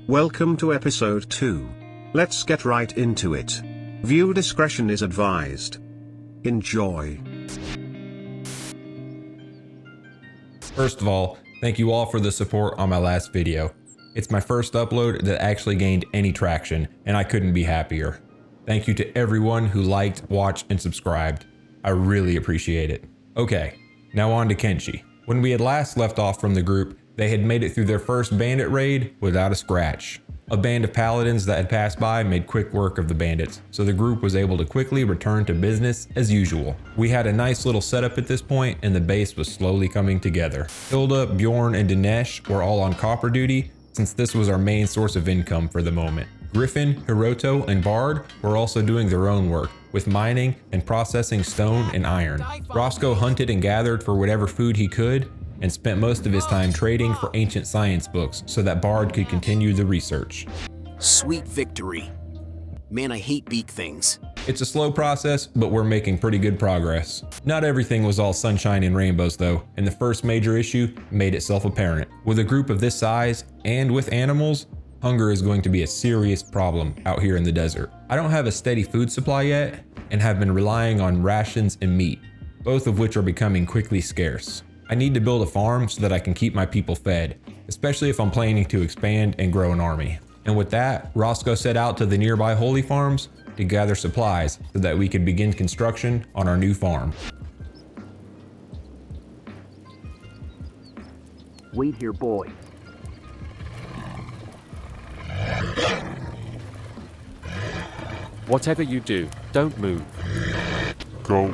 Welcome to episode 2. Let's get right into it. Viewer discretion is advised. Enjoy. First of all, thank you all for the support on my last video. It's my first upload that actually gained any traction, and I couldn't be happier. Thank you to everyone who liked, watched, and subscribed. I really appreciate it. Okay, now on to Kenshi. When we had last left off from the group, they had made it through their first bandit raid without a scratch. A band of paladins that had passed by made quick work of the bandits, so the group was able to quickly return to business as usual. We had a nice little setup at this point, and the base was slowly coming together. Hilda, Bjorn, and Dinesh were all on copper duty, since this was our main source of income for the moment. Griffin, Hiroto, and Bard were also doing their own work, with mining and processing stone and iron. Roscoe hunted and gathered for whatever food he could, and spent most of his time trading for ancient science books so that Bard could continue the research. Sweet victory. Man, I hate beak things. It's a slow process, but we're making pretty good progress. Not everything was all sunshine and rainbows though, and the first major issue made itself apparent. With a group of this size, and with animals, hunger is going to be a serious problem out here in the desert. I don't have a steady food supply yet, and have been relying on rations and meat, both of which are becoming quickly scarce. I need to build a farm so that I can keep my people fed, especially if I'm planning to expand and grow an army. And with that, Roscoe set out to the nearby holy farms to gather supplies so that we could begin construction on our new farm. Wait here, boy. Whatever you do, don't move. Go.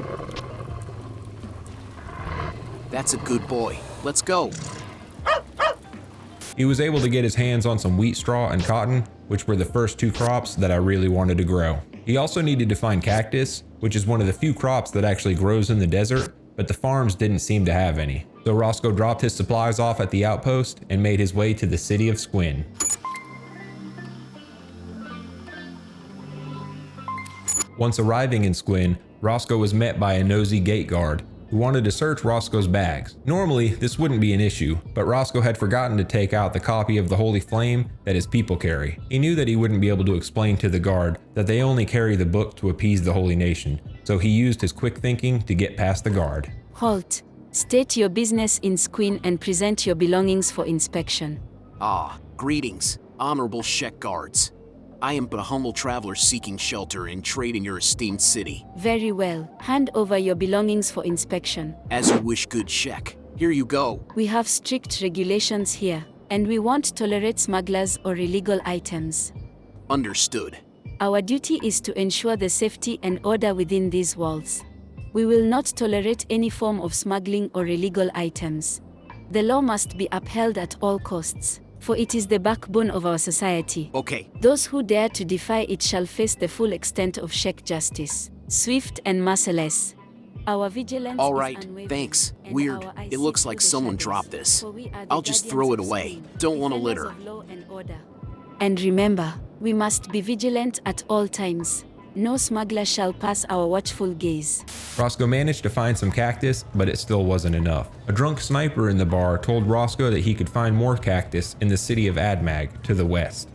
That's a good boy. Let's go. He was able to get his hands on some wheat straw and cotton, which were the first two crops that I really wanted to grow. He also needed to find cactus, which is one of the few crops that actually grows in the desert, but the farms didn't seem to have any. So Roscoe dropped his supplies off at the outpost and made his way to the city of Squin. Once arriving in Squin, Roscoe was met by a nosy gate guard who wanted to search Roscoe's bags. Normally, this wouldn't be an issue, but Roscoe had forgotten to take out the copy of the Holy Flame that his people carry. He knew that he wouldn't be able to explain to the guard that they only carry the book to appease the Holy Nation, so he used his quick thinking to get past the guard. Halt. State your business in Squin and present your belongings for inspection. Greetings, honorable Shek guards. I am but a humble traveler seeking shelter and trade in your esteemed city. Very well. Hand over your belongings for inspection. As you wish, good Shek. Here you go. We have strict regulations here, and we won't tolerate smugglers or illegal items. Understood. Our duty is to ensure the safety and order within these walls. We will not tolerate any form of smuggling or illegal items. The law must be upheld at all costs, for it is the backbone of our society. Okay. Those who dare to defy it shall face the full extent of Shek justice, swift and merciless. Our vigilance All right, is unwavering, thanks. and Weird. our eyes It looks see like through the someone shadows, dropped this. for we are the I'll just guardians throw it of away. Squin, Don't want to defenders litter. of law and order. And remember, we must be vigilant at all times. No smuggler shall pass our watchful gaze. Roscoe managed to find some cactus, but it still wasn't enough. A drunk sniper in the bar told Roscoe that he could find more cactus in the city of Admag to the west.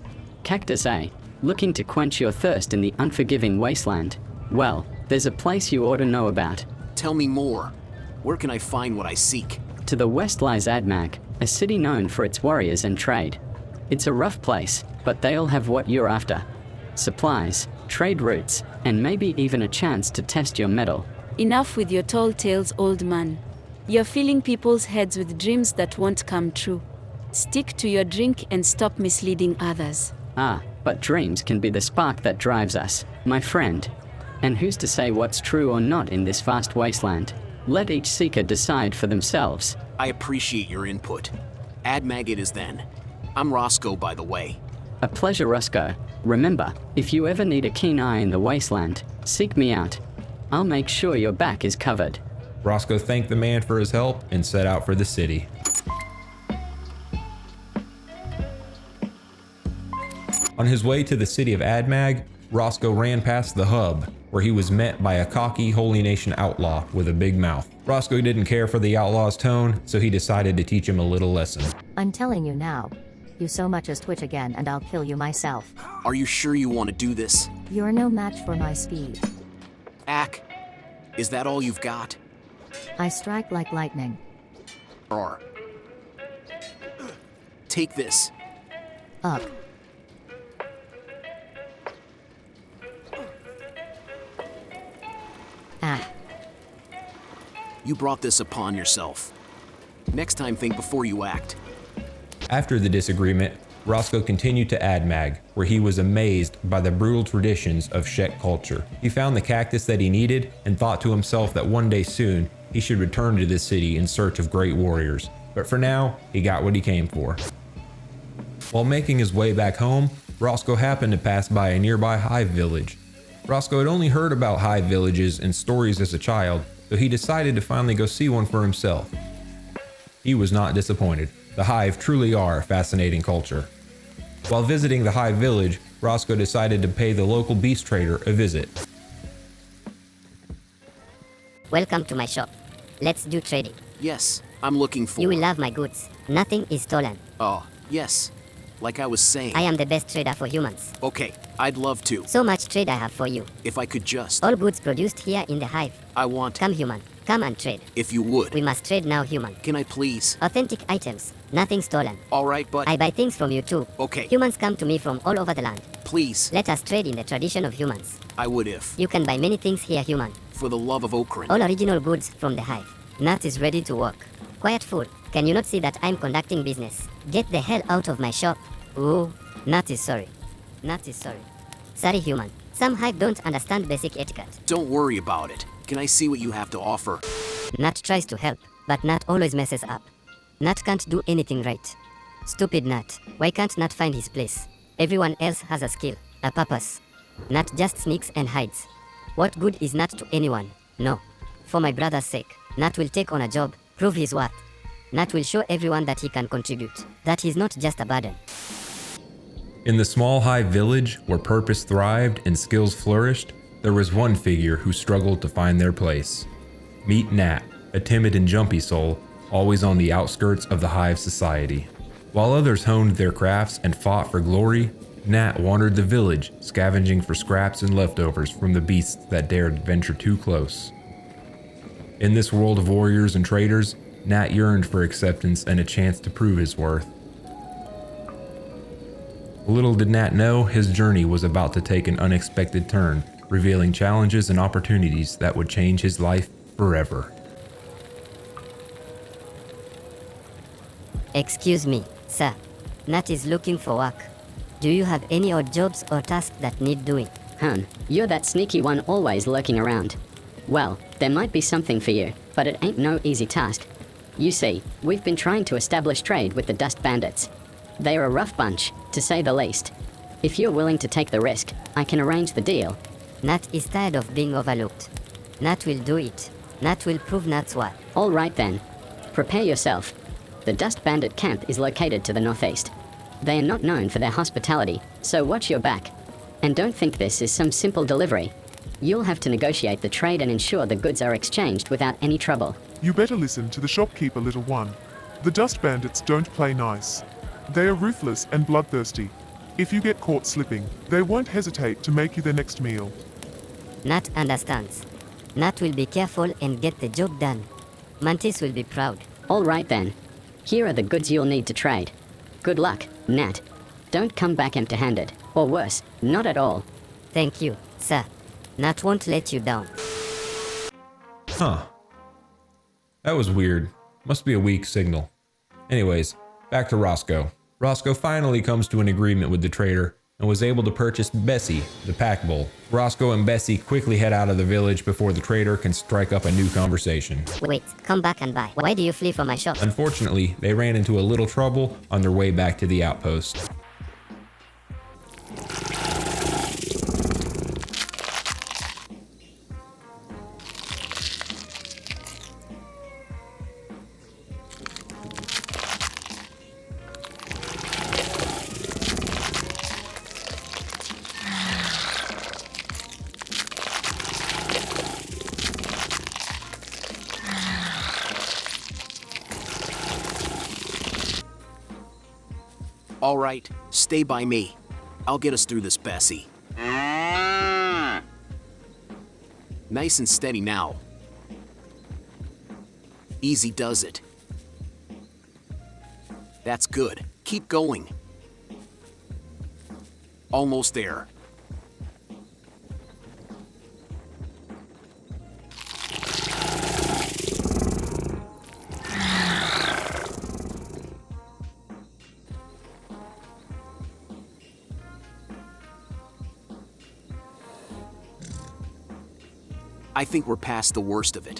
Cactus, eh? Looking to quench your thirst in the unforgiving wasteland? Well, there's a place you ought to know about. Tell me more. Where can I find what I seek? To the west lies Admag, a city known for its warriors and trade. It's a rough place, but they'll have what you're after. Supplies, trade routes, and maybe even a chance to test your mettle. Enough with your tall tales, old man. You're filling people's heads with dreams that won't come true. Stick to your drink and stop misleading others. But dreams can be the spark that drives us, my friend. And who's to say what's true or not in this vast wasteland? Let each seeker decide for themselves. I appreciate your input. Admag it is then. I'm Roscoe, by the way. A pleasure, Roscoe. Remember, if you ever need a keen eye in the wasteland, seek me out. I'll make sure your back is covered. Roscoe thanked the man for his help and set out for the city. On his way to the city of Admag, Roscoe ran past the hub, where he was met by a cocky Holy Nation outlaw with a big mouth. Roscoe didn't care for the outlaw's tone, so he decided to teach him a little lesson. I'm telling you now. You so much as twitch again and I'll kill you myself. Are you sure you want to do this? You're no match for my speed. Ack, is that all you've got? I strike like lightning. Or take this. Up. Ah. You brought this upon yourself. Next time, think before you act. After the disagreement, Roscoe continued to AdMag, where he was amazed by the brutal traditions of Shek culture. He found the cactus that he needed and thought to himself that one day soon he should return to this city in search of great warriors. But for now, he got what he came for. While making his way back home, Roscoe happened to pass by a nearby hive village. Roscoe had only heard about hive villages and stories as a child, so he decided to finally go see one for himself. He was not disappointed. The hive truly are a fascinating culture. While visiting the hive village, Roscoe decided to pay the local beast trader a visit. Welcome to my shop. Let's do trading. Yes, I'm looking for... You will love my goods. Nothing is stolen. Oh, yes. Like I was saying. I am the best trader for humans. Okay, I'd love to. So much trade I have for you. If I could just... All goods produced here in the hive. I want... Come human. Come and trade. If you would. We must trade now, human. Can I please? Authentic items. Nothing stolen. Alright, but... I buy things from you too. Okay. Humans come to me from all over the land. Please. Let us trade in the tradition of humans. I would if... You can buy many things here, human. For the love of Oakland. All original goods from the hive. Nat is ready to work. Quiet fool. Can you not see that I'm conducting business? Get the hell out of my shop. Ooh. Nat is sorry. Nat is sorry. Sorry, human. Some hive don't understand basic etiquette. Don't worry about it. Can I see what you have to offer? Nat tries to help, but Nat always messes up. Nat can't do anything right. Stupid Nat. Why can't Nat find his place? Everyone else has a skill, a purpose. Nat just sneaks and hides. What good is Nat to anyone? No. For my brother's sake, Nat will take on a job, prove his worth. Nat will show everyone that he can contribute, that he's not just a burden. In the small hive village, where purpose thrived and skills flourished, there was one figure who struggled to find their place. Meet Nat, a timid and jumpy soul, always on the outskirts of the hive society. While others honed their crafts and fought for glory, Nat wandered the village, scavenging for scraps and leftovers from the beasts that dared venture too close. In this world of warriors and traders, Nat yearned for acceptance and a chance to prove his worth. Little did Nat know his journey was about to take an unexpected turn, revealing challenges and opportunities that would change his life forever. Excuse me, sir. Nat is looking for work. Do you have any odd jobs or tasks that need doing? You're that sneaky one always lurking around. Well, there might be something for you, but it ain't no easy task. You see, we've been trying to establish trade with the Dust Bandits. They are a rough bunch, to say the least. If you're willing to take the risk, I can arrange the deal. Nat is tired of being overlooked. Nat will do it. Nat will prove Nat's worth. All right then. Prepare yourself. The Dust Bandit Camp is located to the northeast. They are not known for their hospitality, so watch your back. And don't think this is some simple delivery. You'll have to negotiate the trade and ensure the goods are exchanged without any trouble. You better listen to the shopkeeper, little one. The Dust Bandits don't play nice. They are ruthless and bloodthirsty. If you get caught slipping, they won't hesitate to make you their next meal. Nat understands. Nat will be careful and get the job done. Mantis will be proud. All right then. Here are the goods you'll need to trade. Good luck, Nat. Don't come back empty-handed, or worse, not at all. Thank you, sir. Nat won't let you down. Huh. That was weird. Must be a weak signal. Anyways, back to Roscoe. Roscoe finally comes to an agreement with the trader and was able to purchase Bessie, the pack bull. Roscoe and Bessie quickly head out of the village before the trader can strike up a new conversation. Wait, come back and buy. Why do you flee from my shop? Unfortunately, they ran into a little trouble on their way back to the outpost. All right, stay by me. I'll get us through this, Bessie. Nice and steady now. Easy does it. That's good. Keep going. Almost there. I think we're past the worst of it.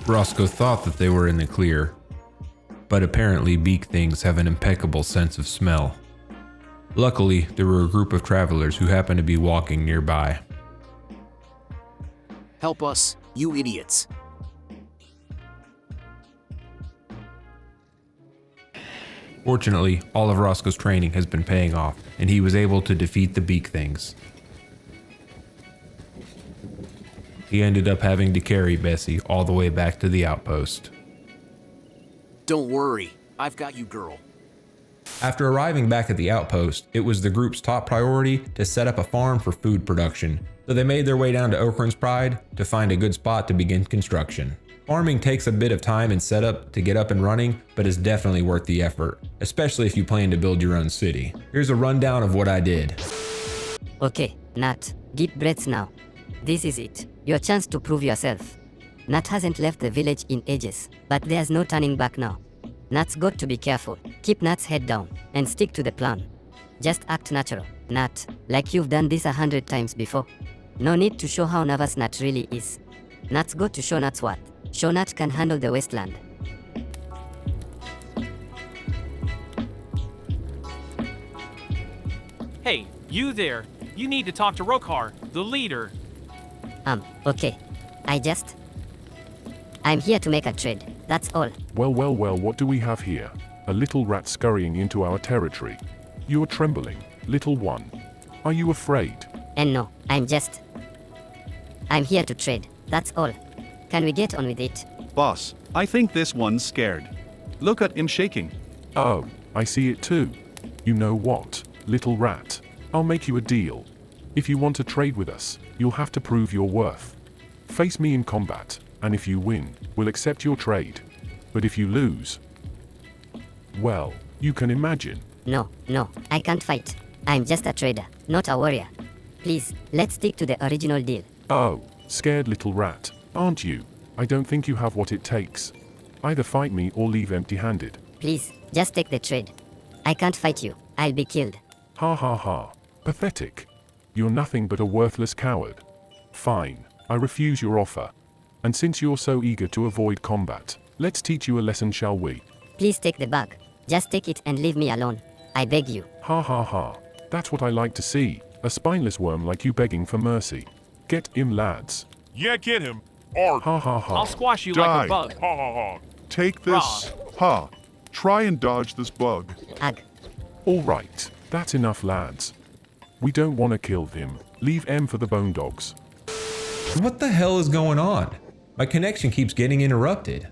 Roscoe thought that they were in the clear, but apparently beak things have an impeccable sense of smell. Luckily, there were a group of travelers who happened to be walking nearby. Help us, you idiots. Fortunately, all of Roscoe's training has been paying off, and he was able to defeat the beak things. He ended up having to carry Bessie all the way back to the outpost. Don't worry, I've got you, girl. After arriving back at the outpost, it was the group's top priority to set up a farm for food production, so they made their way down to Oaklands Pride to find a good spot to begin construction. Farming takes a bit of time and setup to get up and running, but is definitely worth the effort, especially if you plan to build your own city. Here's a rundown of what I did. Okay, Nat, deep breaths now. This is it. Your chance to prove yourself. Nat hasn't left the village in ages, but there's no turning back now. Nat's got to be careful. Keep Nat's head down and stick to the plan. Just act natural, Nat, like you've done this 100 times before. No need to show how nervous Nat really is. Nat's got to show Nat's what. Show Nat can handle the wasteland. Hey, you there. You need to talk to Rokar, the leader. Okay. I'm here to make a trade. That's all. Well, what do we have here? A little rat scurrying into our territory. You're trembling, little one. Are you afraid? And no, I'm here to trade. That's all. Can we get on with it? Boss, I think this one's scared. Look at him shaking. Oh, I see it too. You know what, little rat? I'll make you a deal. If you want to trade with us, you'll have to prove your worth. Face me in combat, and if you win, we'll accept your trade. But if you lose, well, you can imagine. No, I can't fight. I'm just a trader, not a warrior. Please, let's stick to the original deal. Oh, scared little rat, aren't you? I don't think you have what it takes. Either fight me or leave empty-handed. Please, just take the trade. I can't fight you. I'll be killed. Ha ha ha. Pathetic. You're nothing but a worthless coward. Fine, I refuse your offer. And since you're so eager to avoid combat, let's teach you a lesson, shall we? Please take the bag. Just take it and leave me alone. I beg you. Ha ha ha. That's what I like to see. A spineless worm like you begging for mercy. Get him, lads. Yeah, get him. Arg. Ha ha ha. I'll squash you Die. like a bug. Ha ha ha. Take this. Ha. Try and dodge this bug. Ugh. All right, that's enough, lads. We don't want to kill him. Leave M for the bone dogs. What the hell is going on? My connection keeps getting interrupted.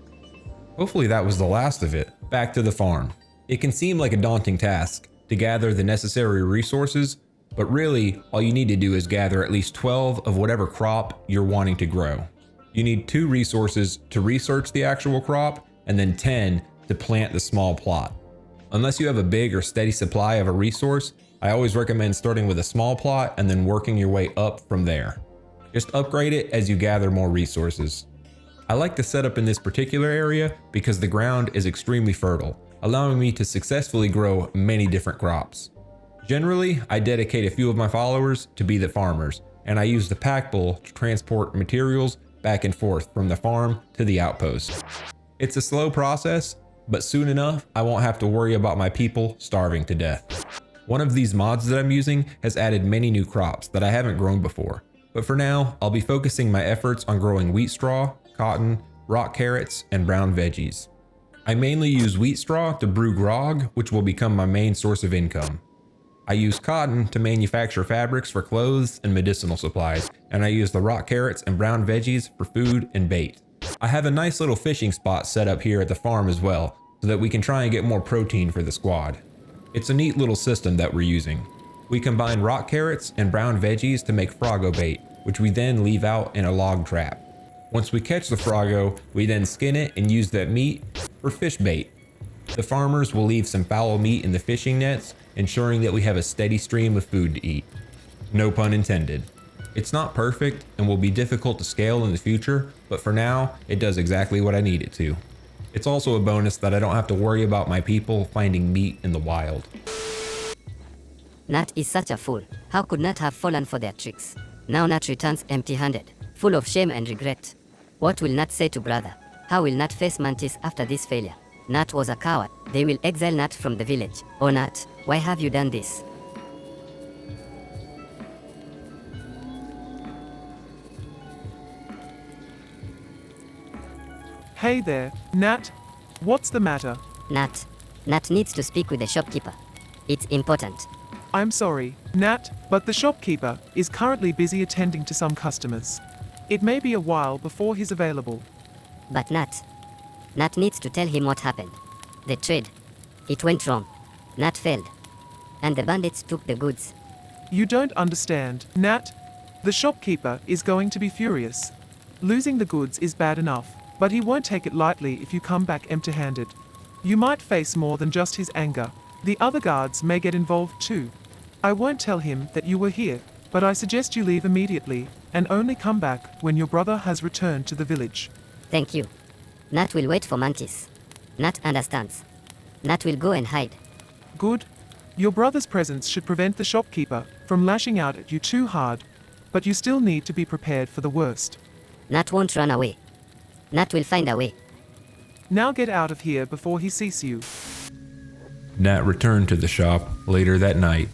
Hopefully that was the last of it. Back to the farm. It can seem like a daunting task to gather the necessary resources, but really all you need to do is gather at least 12 of whatever crop you're wanting to grow. You need 2 resources to research the actual crop, and then 10 to plant the small plot. Unless you have a big or steady supply of a resource, I always recommend starting with a small plot and then working your way up from there. Just upgrade it as you gather more resources. I like the setup in this particular area because the ground is extremely fertile, allowing me to successfully grow many different crops. Generally, I dedicate a few of my followers to be the farmers, and I use the pack bull to transport materials back and forth from the farm to the outpost. It's a slow process, but soon enough, I won't have to worry about my people starving to death. One of these mods that I'm using has added many new crops that I haven't grown before, but for now, I'll be focusing my efforts on growing wheat straw, cotton, rock carrots, and brown veggies. I mainly use wheat straw to brew grog, which will become my main source of income. I use cotton to manufacture fabrics for clothes and medicinal supplies, and I use the rock carrots and brown veggies for food and bait. I have a nice little fishing spot set up here at the farm as well, so that we can try and get more protein for the squad. It's a neat little system that we're using. We combine rock carrots and brown veggies to make froggo bait, which we then leave out in a log trap. Once we catch the froggo, we then skin it and use that meat for fish bait. The farmers will leave some foul meat in the fishing nets, ensuring that we have a steady stream of food to eat. No pun intended. It's not perfect and will be difficult to scale in the future, but for now, it does exactly what I need it to. It's also a bonus that I don't have to worry about my people finding meat in the wild. Nat is such a fool. How could Nat have fallen for their tricks? Now Nat returns empty-handed, full of shame and regret. What will Nat say to brother? How will Nat face Mantis after this failure? Nat was a coward. They will exile Nat from the village. Oh Nat, why have you done this? Hey there, Nat. What's the matter? Nat needs to speak with the shopkeeper. It's important. I'm sorry, Nat, but the shopkeeper is currently busy attending to some customers. It may be a while before he's available. But Nat needs to tell him what happened. The trade. It went wrong. Nat failed. And the bandits took the goods. You don't understand, Nat. The shopkeeper is going to be furious. Losing the goods is bad enough, but he won't take it lightly if you come back empty-handed. You might face more than just his anger. The other guards may get involved too. I won't tell him that you were here, but I suggest you leave immediately and only come back when your brother has returned to the village. Thank you. Nat will wait for Mantis. Nat understands. Nat will go and hide. Good. Your brother's presence should prevent the shopkeeper from lashing out at you too hard, but you still need to be prepared for the worst. Nat won't run away. Nat will find a way. Now get out of here before he sees you. Nat returned to the shop later that night.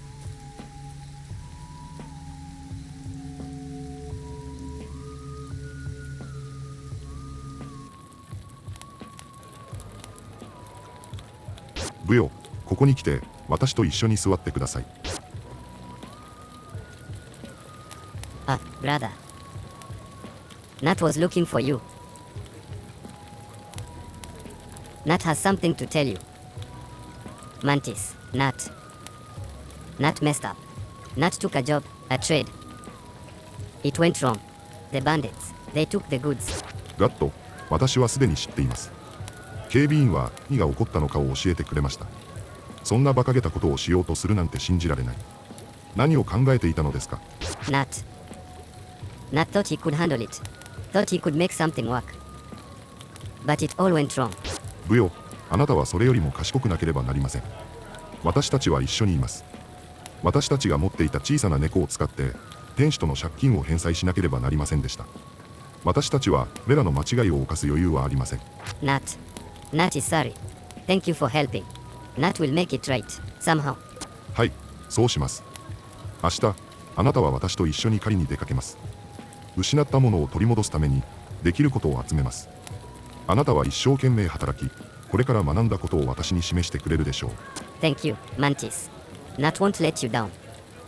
ブヨ、ここに来て、私と一緒に座ってください。Ah, brother. Nat was looking for you. Nat has something to tell you. Mantis, Nat messed up. Nat took a job, a trade. It went wrong. The bandits, they took the goods. ガット、私はすでに知っています。警備員は何が起こったのかを教えてくれました。そんな馬鹿げたことをしようとするなんて信じられない。何を考えていたのですか？ Nat thought he could handle it. Thought he could make something work. But it all went wrong. ブヨ、あなたはそれよりも賢くなければなりません。私たちは一緒にいます。私たちが持っていた小さな猫を使って天使との借金を返済しなければなりませんでした。私たちはベラの間違いを犯す余裕はありません。Nat is sorry. Thank you for helping. Nat will make it right, somehow. はい、そうします。明日、あなたは私と一緒に狩りに出かけます。失ったものを取り戻すためにできることを集めます。あなたは一生懸命働き、これから学んだことを私に示してくれるでしょう。Thank you, Mantis. Nat won't let you down.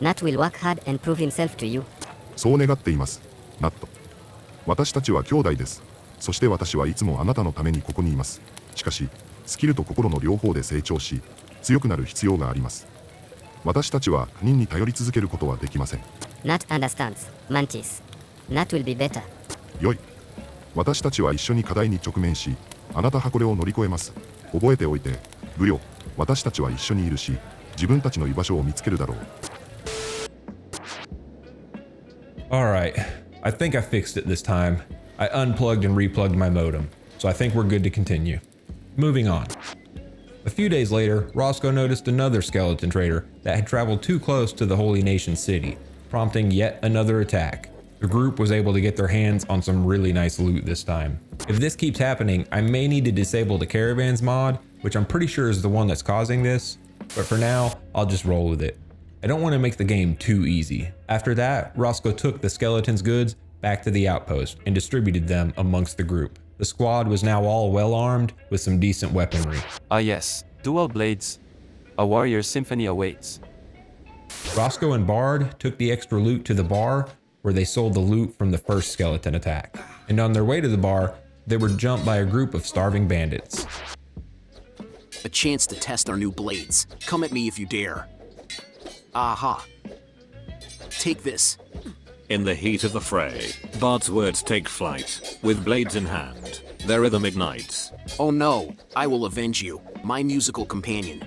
Nat will work hard and prove himself to you. そう願っています、ナット。私たちは兄弟です。そして私はいつもあなたのためにここにいます。しかし、スキルと心の両方で成長し、強くなる必要があります。私たちは他人に頼り続けることはできません。Nat understands, Mantis. Nat will be better. よい。私たちは一緒に課題に直面し、あなたはこれを乗り越えます。覚えておいて、ブヨ、私たちは一緒にいるし、自分たちの居場所を見つけるだろう。Alright, I think I fixed it this time. I unplugged and replugged my modem, so I think we're good to continue. Moving on. A few days later, Roscoe noticed another skeleton trader that had traveled too close to the Holy Nation city, prompting yet another attack. The group was able to get their hands on some really nice loot this time. If this keeps happening, I may need to disable the caravans mod, which I'm pretty sure is the one that's causing this, but for now, I'll just roll with it. I don't want to make the game too easy. After that, Roscoe took the skeleton's goods back to the outpost and distributed them amongst the group. The squad was now all well armed with some decent weaponry. Ah yes, dual blades. A warrior symphony awaits. Roscoe and Bard took the extra loot to the bar, where they sold the loot from the first skeleton attack. And on their way to the bar, they were jumped by a group of starving bandits. A chance to test our new blades. Come at me if you dare. Aha. Take this. In the heat of the fray, Bart's words take flight. With blades in hand, their rhythm ignites. Oh no, I will avenge you, my musical companion.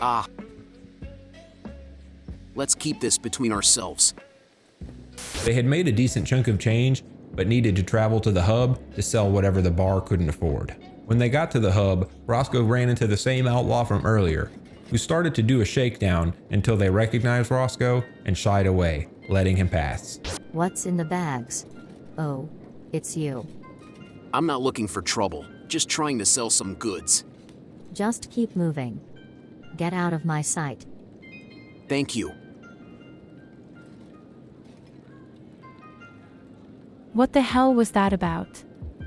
Ah. Let's keep this between ourselves. They had made a decent chunk of change, but needed to travel to the hub to sell whatever the bar couldn't afford. When they got to the hub, Roscoe ran into the same outlaw from earlier, who started to do a shakedown until they recognized Roscoe and shied away, letting him pass. What's in the bags? Oh, it's you. I'm not looking for trouble, just trying to sell some goods. Just keep moving. Get out of my sight. Thank you. What the hell was that about?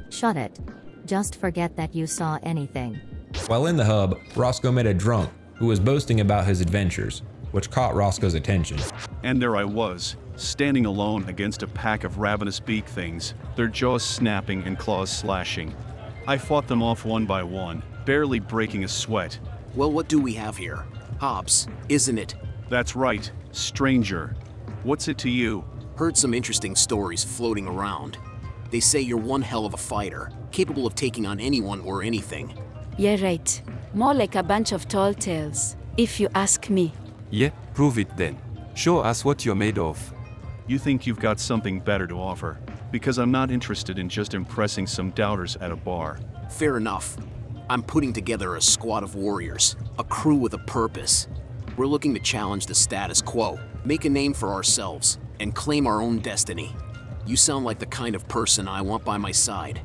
Shut it. Just forget that you saw anything. While in the hub, Roscoe met a drunk who was boasting about his adventures, which caught Roscoe's attention. And there I was, standing alone against a pack of ravenous beak things, their jaws snapping and claws slashing. I fought them off one by one, barely breaking a sweat. Well, what do we have here? Hobbs, isn't it? That's right, stranger. What's it to you? Heard some interesting stories floating around. They say you're one hell of a fighter, capable of taking on anyone or anything. Yeah, right. More like a bunch of tall tales, if you ask me. Yeah, prove it then. Show us what you're made of. You think you've got something better to offer? Because I'm not interested in just impressing some doubters at a bar. Fair enough. I'm putting together a squad of warriors, a crew with a purpose. We're looking to challenge the status quo, make a name for ourselves, and claim our own destiny. You sound like the kind of person I want by my side.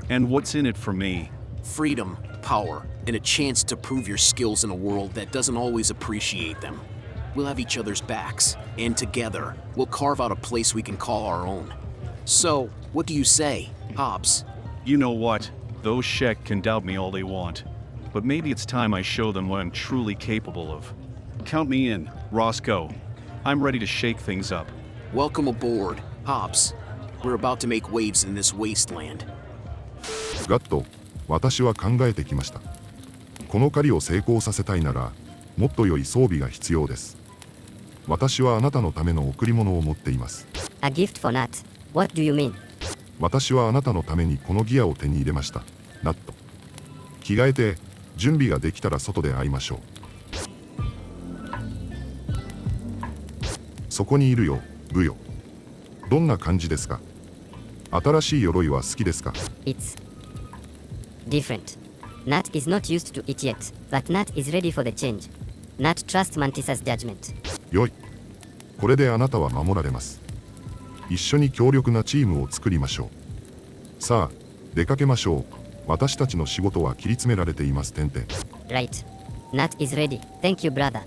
And what's in it for me? Freedom, power, and a chance to prove your skills in a world that doesn't always appreciate them. We'll have each other's backs, and together, we'll carve out a place we can call our own. So, what do you say, Hobbs? You know what? Those Sheck can doubt me all they want. But maybe it's time I show them what I'm truly capable of. Count me in, Roscoe. I'm ready to shake things up. Welcome aboard, Hobbs. We're about to make waves in this wasteland. ガット、私は考えてきました。この狩りを成功させたいなら、もっと良い装備が必要です。私はあなたのための贈り物を持っています。A gift for Nat. What do you mean? 私はあなたのためにこのギアを手に入れました。ナット。着替えて、準備ができたら外で会いましょう。そこにいるよ、ブヨ。どんな感じですか？新しい鎧は好きですか？ It's different. Nat is not used to it yet, but Nat is ready for the change. Nat trusts Mantisa's judgment. よい。これであなたは守られます。一緒に強力なチームを作りましょう。さあ、出かけましょう。私たちの仕事は切り詰められています。Right. Nat is ready. Thank you, brother.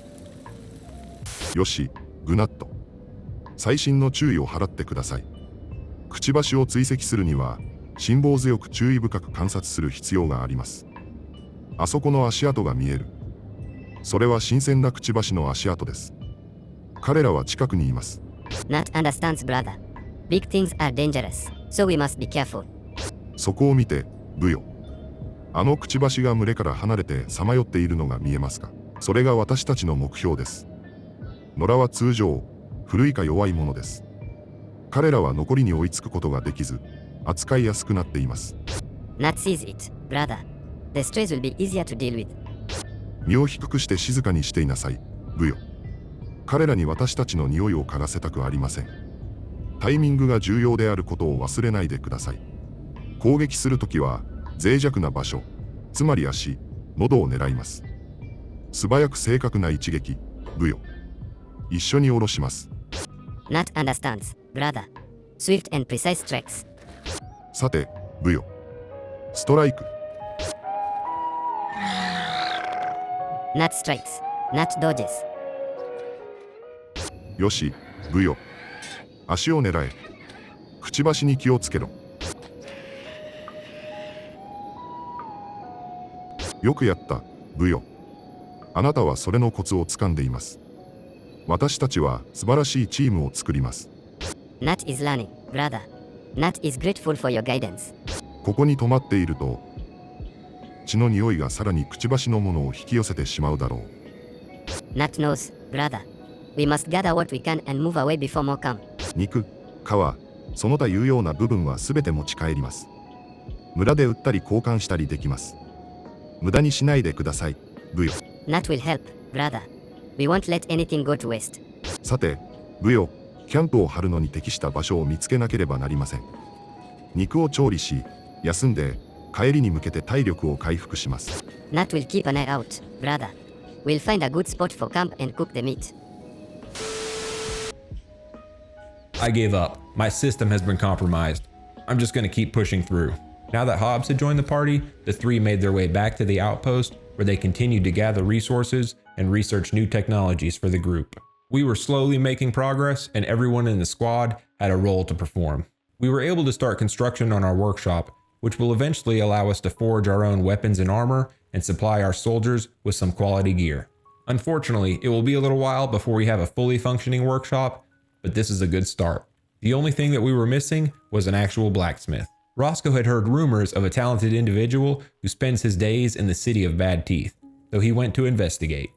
よし、グナット。細心の注意を払ってください。くちばしを追跡するには、辛抱強く注意深く観察する必要があります。あそこの足跡が見える。それは新鮮なくちばしの足跡です。彼らは近くにいます。Nat understands, brother. Big things are dangerous, so we must be careful. そこを見て、ブヨ。あのくちばしが群れから離れてさまよっているのが見えますか？それが私たちの目標です。野良は通常、古いか弱いものです。彼らは残りに追いつくことができず、扱いやすくなっています。Nat sees it, brother. The strays will be easier to deal with. 身を低くして静かにしていなさい、ブヨ。彼らに私たちの匂いを嗅がせたくありません。タイミングが重要であることを忘れないでください。攻撃するときは、脆弱な場所、つまり足、喉を狙います。素早く正確な一撃、ブヨ。一緒に下ろします。Nat understands, brother. Swift and precise strikes. さて、ブヨ。ストライク。Nat strikes. Nat dodges. よし、ブヨ。足を狙え。くちばしに気をつけろ。よくやった、ブヨ。あなたはそれのコツをつかんでいます。私たちは素晴らしいチームを作ります。Nat is learning, brother. Nat is grateful for your guidance. ここに止まっていると、血の匂いがさらにくちばしのものを引き寄せてしまうだろう。Nat knows, brother. We must gather what we can and move away before more come. 肉、皮、その他有用な部分はすべて持ち帰ります。村で売ったり交換したりできます。無駄にしないでください、ブヨ。Nat will help, brother. We won't let anything go to waste. さて、ブヨ、キャンプを張るのに適した場所を見つけなければなりません。肉を調理し、休んで、帰りに向けて体力を回復します。Nat will keep an eye out, brother. We'll find a good spot for camp and cook the meat. I gave up. My system has been compromised. I'm just gonna keep pushing through. Now that Hobbs had joined the party, the three made their way back to the outpost where they continued to gather resources and research new technologies for the group. We were slowly making progress and everyone in the squad had a role to perform. We were able to start construction on our workshop, which will eventually allow us to forge our own weapons and armor and supply our soldiers with some quality gear. Unfortunately, it will be a little while before we have a fully functioning workshop, but this is a good start. The only thing that we were missing was an actual blacksmith. Roscoe had heard rumors of a talented individual who spends his days in the city of Bad Teeth, so he went to investigate.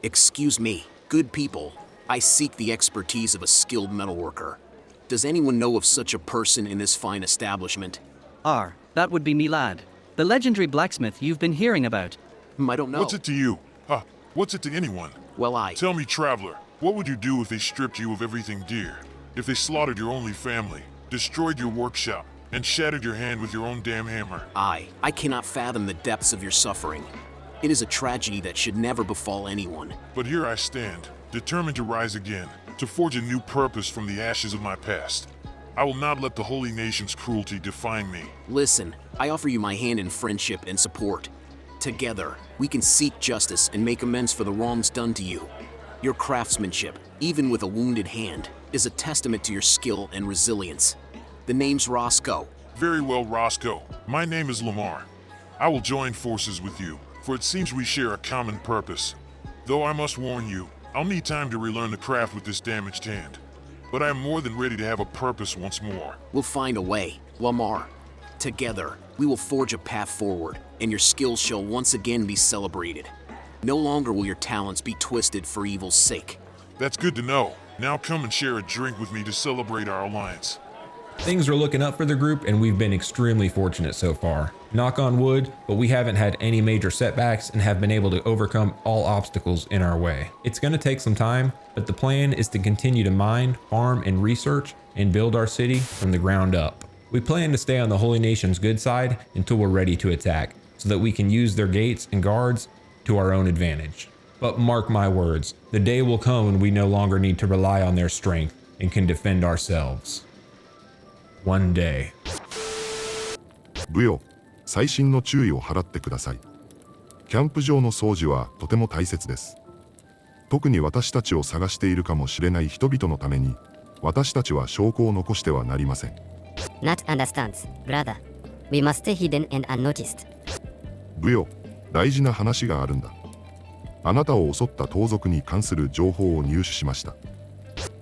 Excuse me, good people. I seek the expertise of a skilled metalworker. Does anyone know of such a person in this fine establishment? That would be me lad. The legendary blacksmith you've been hearing about. I don't know. What's it to you? What's it to anyone? Well, Tell me, traveler, what would you do if they stripped you of everything dear? If they slaughtered your only family, destroyed your workshop, and shattered your hand with your own damn hammer? I cannot fathom the depths of your suffering. It is a tragedy that should never befall anyone. But here I stand, determined to rise again, to forge a new purpose from the ashes of my past. I will not let the holy nation's cruelty define me. Listen, I offer you my hand in friendship and support. Together, we can seek justice and make amends for the wrongs done to you. Your craftsmanship, even with a wounded hand, is a testament to your skill and resilience. The name's Roscoe. Very well, Roscoe. My name is Lamar. I will join forces with you, for it seems we share a common purpose. Though I must warn you, I'll need time to relearn the craft with this damaged hand. But I am more than ready to have a purpose once more. We'll find a way, Lamar. Together, we will forge a path forward, and your skills shall once again be celebrated. No longer will your talents be twisted for evil's sake. That's good to know. Now come and share a drink with me to celebrate our alliance. Things are looking up for the group and we've been extremely fortunate so far. Knock on wood, but we haven't had any major setbacks and have been able to overcome all obstacles in our way. It's going to take some time, but the plan is to continue to mine, farm, and research and build our city from the ground up. We plan to stay on the Holy Nation's good side until we're ready to attack, so that we can use their gates and guards to our own advantage. But mark my words, the day will come when we no longer need to rely on their strength and can defend ourselves. One day. ブヨ、細心の注意を払ってください。キャンプ場の掃除はとても大切です。特に私たちを探しているかもしれない人々のために、私たちは証拠を残してはなりません。Nat understands, brother. We must stay hidden and unnoticed. ブヨ、大事な話があるんだ。あなたを襲った盗賊に関する情報を入手しました。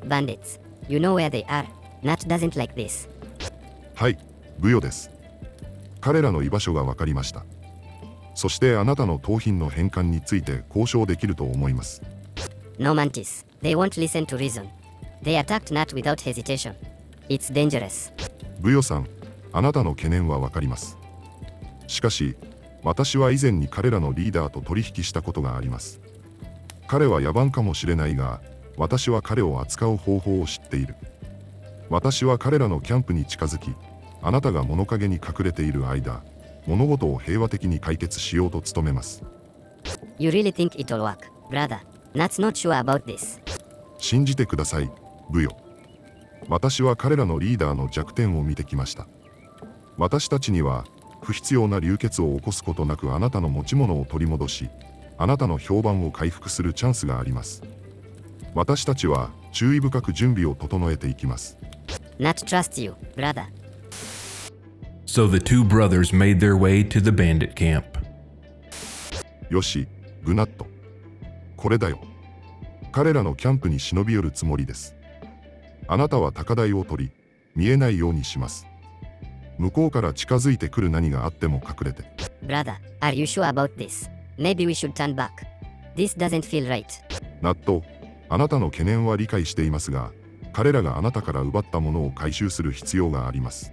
Bandits, you know where they are. Nat doesn't like this. はい、ブヨです。彼らの居場所が分かりました。そしてあなたの盗品の返還について交渉できると思います。No mantis, they won't listen to reason. They attacked Nat without hesitation. It's dangerous. ブヨさん、あなたの懸念は分かります。しかし、私は以前に彼らのリーダーと取引したことがあります。彼は野蛮かもしれないが、私は彼を扱う方法を知っている。私は彼らのキャンプに近づき、あなたが物陰に隠れている間、物事を平和的に解決しようと努めます。You really think it'll work, brother? Nat's not sure about this. 信じてください、ブヨ。私は彼らのリーダーの弱点を見てきました。私たちには不必要な流血を起こすことなくあなたの持ち物を取り戻し、あなたの評判を回復するチャンスがあります。私たちは注意深く準備を整えていきます。Nat trusts you, brother. So the two brothers made their way to the bandit camp. よし、グナット。これだよ。彼らのキャンプに忍び寄るつもりです。あなたは高台を取り、見えないようにします。向こうから近づいてくる何があっても隠れて。Brother, are you sure about this? Maybe we should turn back. This doesn't feel right. ナット、あなたの懸念は理解していますが、彼らがあなたから奪ったものを回収する必要があります。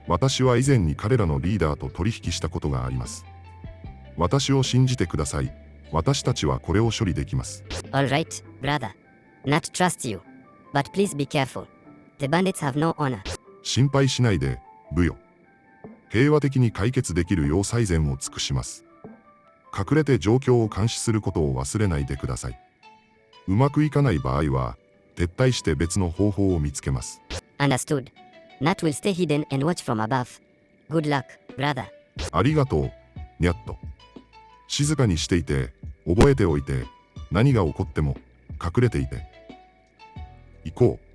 私は以前に彼らのリーダーと取引したことがあります。私を信じてください。私たちはこれを処理できます。Alright, brother. Not trust you. But please be careful. The bandits have no honor. 心配しないで、ブヨ。平和的に解決できるよう最善を尽くします。隠れて状況を監視することを忘れないでください。うまくいかない場合は、撤退して別の方法を見つけます。Understood. Nat will stay hidden and watch from above. Good luck, brother. ありがとう、ニャット。静かにしていて、覚えておいて、何が起こっても隠れていて。行こう。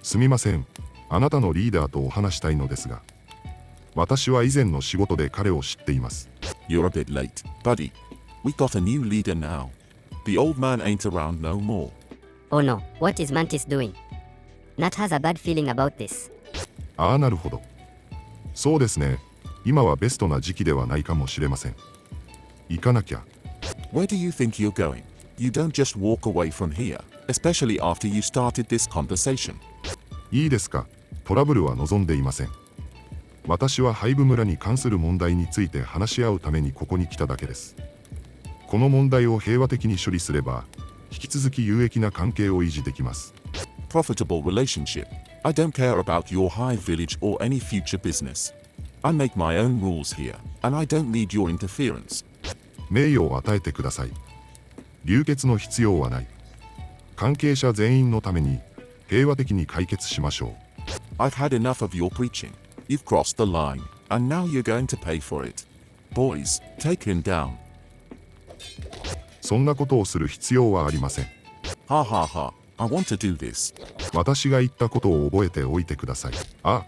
すみません。あなたのリーダーとお話したいのですが。私は以前の仕事で彼を知っています。You're a bit late, buddy. We got a new leader now. The old man ain't around no more. Oh no, what is Mantis doing? Nat has a bad feeling about this. ああ、なるほど。そうですね。今はベストな時期ではないかもしれません。行かなきゃ。Where do you think you're going? You don't just walk away from here, especially after you started this conversation. いいですか。トラブルは望んでいません。私はハイブ村に関する問題について話し合うためにここに来ただけです。この問題を平和的に処理すれば、引き続き有益な関係を維持できます。Profitable relationship. I don't care about your hive village or any future business. I make my own rules here, and I don't need your interference. 名誉を与えてください。流血の必要はない。関係者全員のために平和的に解決しましょう。I've had enough of your preaching. You've crossed the line, and now you're going to pay for it. Boys, take him down. そんなことをする必要はありません。ははは。I want to do this. 私が言ったことを覚えておいてください。あ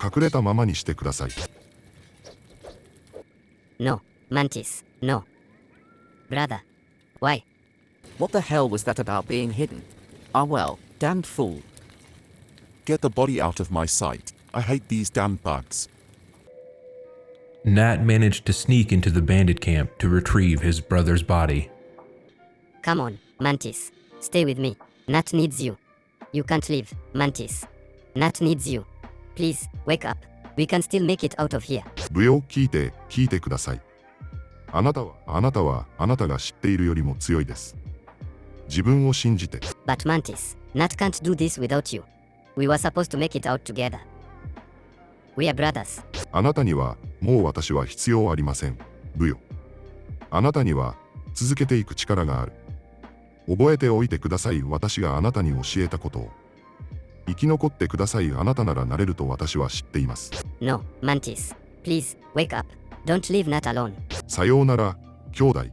あ。隠れたままにしてください。No, Mantis, no. Brother, why? What the hell was that about being hidden? Ah well, damned fool. Get the body out of my sight. I hate these damn bugs. Nat managed to sneak into the bandit camp to retrieve his brother's body. Come on, Mantis. Stay with me. Nat needs you. You can't leave, Mantis. Nat needs you. Please, wake up. We can still make it out of here. ブヨ、聞いてください。あなたはあなたが知っているよりも強いです。自分を信じて。But Mantis, Nat can't do this without you. We were supposed to make it out together. We are brothers. あなたにはもう私は必要ありません。ブヨ。あなたには続けていく力がある。覚えておいてください。私があなたに教えたことを。生き残ってください。あなたならなれると私は知っています。No, Mantis. Please, wake up. Don't leave Nat alone. さようなら、兄弟。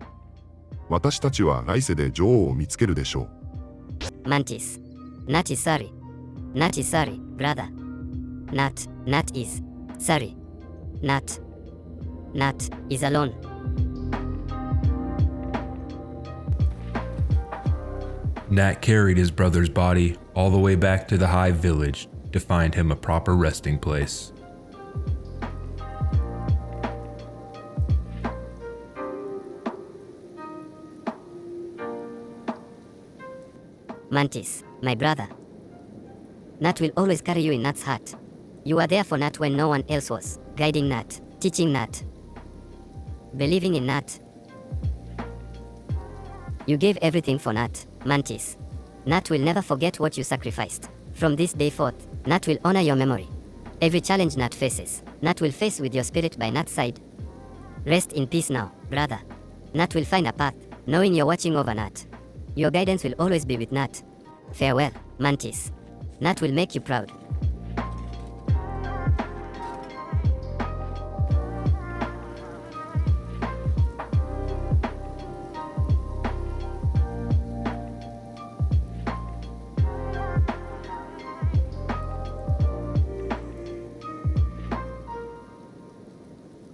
私たちは来世で女王を見つけるでしょう。Mantis. Nat is sorry. Nat is sorry, brother. Nat is sorry. Nat is alone. Nat carried his brother's body all the way back to the hive village to find him a proper resting place. Mantis, my brother. Nat will always carry you in Nat's heart. You were there for Nat when no one else was, guiding Nat, teaching Nat, believing in Nat. You gave everything for Nat, Mantis. Nat will never forget what you sacrificed. From this day forth, Nat will honor your memory. Every challenge Nat faces, Nat will face with your spirit by Nat's side. Rest in peace now, brother. Nat will find a path, knowing you're watching over Nat. Your guidance will always be with Nat. Farewell, Mantis. Nat will make you proud.